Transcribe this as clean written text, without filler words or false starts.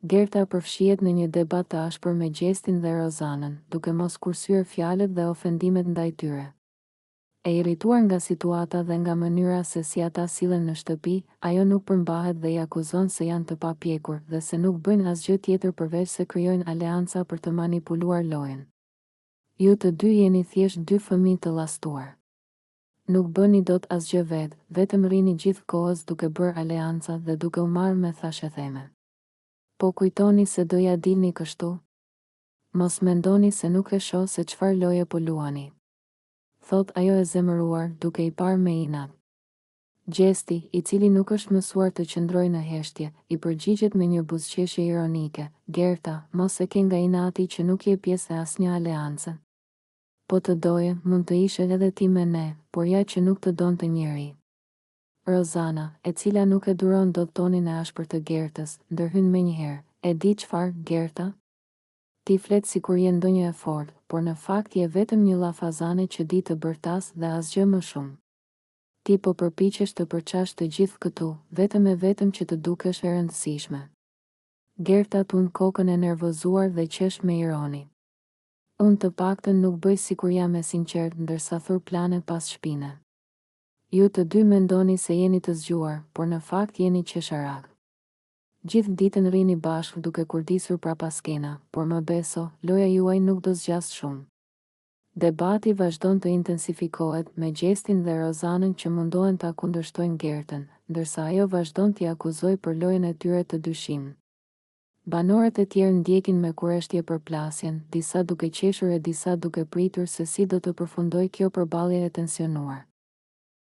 Gerta përfshihet në një debat të ashpër me Gjestin dhe Rozanën, duke mos kursyer fjalët dhe ofendimet ndaj tyre. E irrituar nga situata dhe nga mënyra se si ata sillen në shtëpi, ajo nuk përmbahet dhe i akuzon se janë të papjekur dhe se nuk bëjnë asgjë tjetër përveç se krijojnë aleanca për të manipuluar lojën. Ju të dy jeni thjesht dy fëmijë të llastuar. Nuk bëni dot asgjë vetë, vetëm rrini gjithë kohës duke bërë aleanca dhe duke u marrë me thashetheme. Po kujtoni se do ja dilni kështu? Mos mendoni se nuk e shoh se çfarë loje po luani. Thot ajo e zemëruar, duke i parë me inat. Gjesti, i cili nuk është mësuar të qëndrojë në heshtje, i përgjigjet me një buzëqeshje ironike. Gerta, mos e ke nga inati që nuk je pjesë e asnjë aleance. Po të doje, mund të ishe edhe ti me ne, por ja që nuk të donte njeri. Rozana, e cila nuk e duron dot tonin e ashpër të Gertës, ndërhyn menjëherë. E di çfarë, Gerta? Ti flet sikur je ndonjë e fortë, por në fakt je vetëm një llafazane që di të bërtas dhe asgjë më shumë. Ti po përpiqesh të përçash të gjithë këtu, vetëm e vetëm që të dukesh e rëndësishme. Gerta tund kokën e nervozuar dhe qesh me ironi. Unë të paktën nuk bëj sikur jam e sinqert ndërsa thur plane pas shpine. Ju të dy mendoni se jeni të zgjuar, por në fakt jeni qesharak. Gjithë ditën rrini bashkë duke kurdisur prapaskena, por më beso, loja juaj nuk do zgjas shumë. Debati vazhdon të intensifikohet me Gjestin dhe Rozanën që mundohen ta kundërshtojnë Gertën, ndërsa ajo vazhdon t'i akuzoj për lojën e tyre të dyshim. Banorët e tjerë ndjekin me kureshtje përplasjen, disa duke qeshur e disa duke pritur se si do të përfundoj kjo përballje e tensionuar.